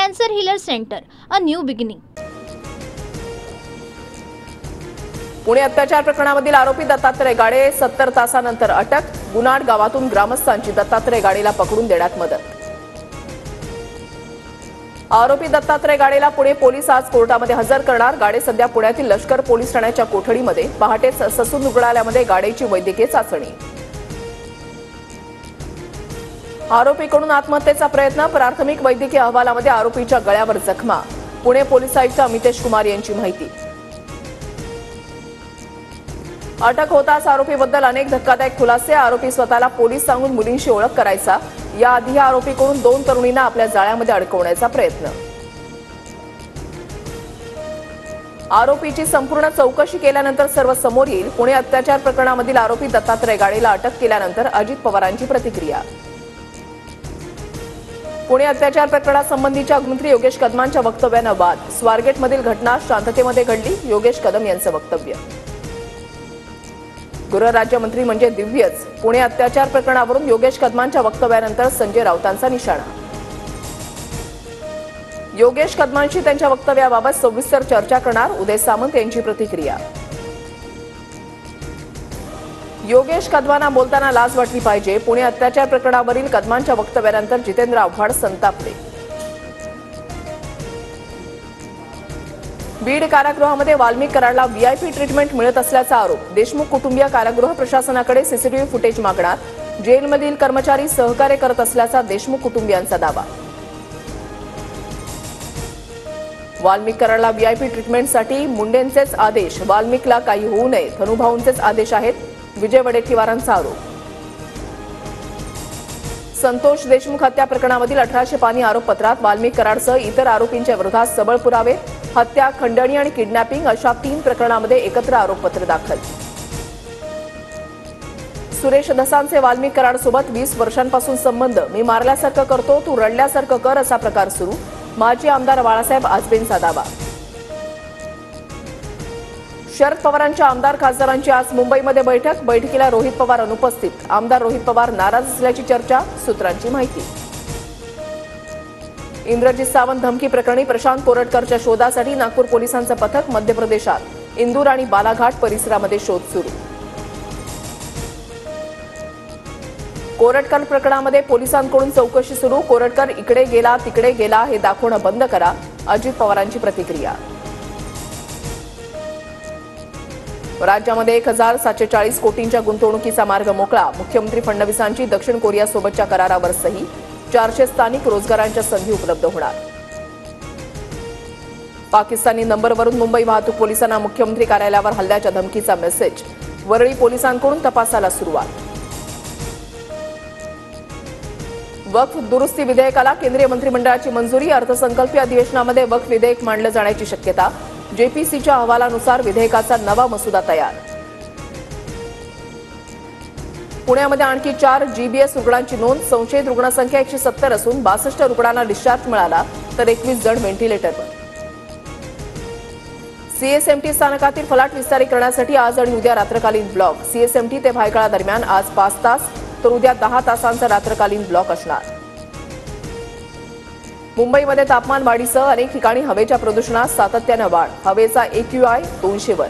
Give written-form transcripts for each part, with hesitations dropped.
Cancer healer centre, a new beginning. Pune अत्याचार प्रकरणामधील आरोपी दत्तात्रय गाडे 70 तासानंतर अटक. गुनाड गावातून ग्रामस्थांची दत्तात्रय गाडेला पकडून देण्यात मदत. आरोपी दत्तात्रय गाडेला पुणे पोलीस आज कोर्टामध्ये हजर करणार. गाडे सध्या पुण्यातील लष्कर पोलीस ठाण्याच्या कोठडीमध्ये. पहाटेच ससून रुग्णालयामध्ये गाडेची वैद्यकीय चाचणी. आरोपीकडून आत्महत्येचा प्रयत्न. प्राथमिक वैद्यकीय अहवालामध्ये आरोपीच्या गळ्यावर जखमा. पुणे पोलीस आयुक्त अमितेश कुमार यांची माहिती. अटक होताच आरोपीबद्दल अनेक धक्कादायक खुलासे. आरोपी स्वतःला पोलीस सांगून मुलींशी ओळख करायचा. याआधी आरोपीकडून 2 तरुणींना आपल्या जाळ्यामध्ये अडकवण्याचा प्रयत्न. आरोपीची संपूर्ण चौकशी केल्यानंतर सर्व समोर येईल. पुणे अत्याचार प्रकरणामधील आरोपी दत्तात्रय गाडेला अटक केल्यानंतर अजित पवारांची प्रतिक्रिया. पुणे अत्याचार प्रकरणासंबंधीच्या गृहमंत्री योगेश कदमांच्या वक्तव्यानं वाद. स्वारगेटमधील घटना शांततेमध्ये घडली, योगेश कदम यांचं वक्तव्य. गृहराज्यमंत्री म्हणजे दिव्यच. पुणे अत्याचार प्रकरणावरून योगेश कदमांच्या वक्तव्यानंतर संजय राऊतांचा निशाणा. योगेश कदमांशी त्यांच्या वक्तव्याबाबत सविस्तर चर्चा करणार, उदय सामंत यांची प्रतिक्रिया. योगेश कदमांना बोलताना लाज वाटली पाहिजे. पुणे अत्याचार प्रकरणावरील कदमांच्या वक्तव्यानंतर जितेंद्र आव्हाड संतापले. बीड कारागृहामध्ये वाल्मिक कराडला व्हीआयपी ट्रीटमेंट मिळत असल्याचा आरोप. देशमुख कुटुंबीय कारागृह प्रशासनाकडे सीसीटीव्ही फुटेज मागणार. जेलमधील कर्मचारी सहकार्य करत असल्याचा देशमुख कुटुंबियांचा दावा. वाल्मिक कराडला व्हीआयपी ट्रीटमेंटसाठी मुंडेंचेच आदेश. वाल्मिकला काही होऊ नये, धनुभाऊंचेच आदेश आहेत, विजय वडेट्टीवारांचा आरोप. संतोष देशमुख हत्या प्रकरणामधील 1800 पानी आरोपपत्रात वाल्मिक कराडसह इतर आरोपींच्या विरोधात सबळ पुरावे. हत्या, खंडणी आणि किडनॅपिंग अशा 3 प्रकरणामध्ये एकत्र आरोपपत्र दाखल. सुरेश धसांचे वाल्मिक कराडसोबत 20 वर्षांपासून संबंध. मी मारल्यासारखं करतो, तू रडल्यासारखं कर असा प्रकार सुरू. माजी आमदार बाळासाहेब आजबेंचा दावा. शरद पवारांच्या आमदार खासदारांची आज मुंबईमध्ये बैठक. बैठकीला रोहित पवार अनुपस्थित. आमदार रोहित पवार नाराज असल्याची चर्चा, सूत्रांची माहिती. इंद्रजित सावंत धमकी प्रकरणी प्रशांत कोरटकरच्या शोधासाठी नागपूर पोलिसांचं पथक मध्य प्रदेशात. इंदूर आणि बालाघाट परिसरामध्ये शोध सुरू. कोरटकर प्रकरणामध्ये पोलिसांकडून चौकशी सुरू. कोरटकर इकडे गेला तिकडे गेला हे दाखवणं बंद करा, अजित पवारांची प्रतिक्रिया. राज्यामध्ये 1740 कोटींच्या गुंतवणुकीचा मार्ग मोकळा. मुख्यमंत्री फडणवीसांची दक्षिण कोरियासोबतच्या करारावर सही. 400 स्थानिक रोजगारांच्या संधी उपलब्ध होणार. पाकिस्तानी नंबरवरून मुंबई वाहतूक पोलिसांना मुख्यमंत्री कार्यालयावर हल्ल्याच्या धमकीचा मेसेज. वरळी पोलिसांकडून तपासाला सुरुवात. वक्फ दुरुस्ती विधेयकाला केंद्रीय मंत्रिमंडळाची मंजुरी. अर्थसंकल्पीय अधिवेशनामध्ये वक्फ विधेयक मांडलं जाण्याची शक्यता. जेपीसीच्या अहवालानुसार विधेयकाचा नवा मसुदा तयार. पुण्यामध्ये आणखी 4 जीबीएस रुग्णांची नोंद. संशयित रुग्णसंख्या 170 असून 62 रुग्णांना डिस्चार्ज मिळाला, तर 21 जण व्हेंटिलेटरवर. सीएसएमटी स्थानकातील फलाट विस्तारीकरणासाठी आज आणि उद्या रात्रकालीन ब्लॉक. सीएसएमटी ते भायखळा दरम्यान आज 5 तास, तर उद्या 10 तासांचा रात्रकालीन ब्लॉक असणार. मुंबईमध्ये तापमान वाढीसह अनेक ठिकाणी हवेच्या प्रदूषणात सातत्यानं वाढ. हवेचा AQI 200 वर.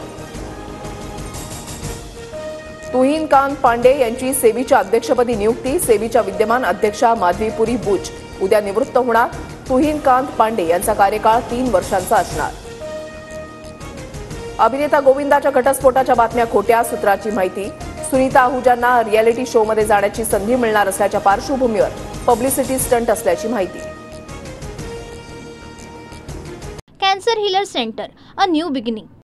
तुहिनकांत पांडे यांची सेबीच्या अध्यक्षपदी नियुक्ती. सेबीच्या विद्यमान अध्यक्षा माधवीपुरी बुच उद्या निवृत्त होणार. तुहिनकांत पांडे यांचा कार्यकाळ 3 वर्षांचा असणार. अभिनेता गोविंदाच्या घटस्फोटाच्या बातम्या खोट्या, सूत्राची माहिती. सुनीता आहुजांना रियालिटी शोमध्ये जाण्याची संधी मिळणार असल्याच्या पार्श्वभूमीवर पब्लिसिटी स्टंट असल्याची माहिती. Cancer healer centre, a new beginning.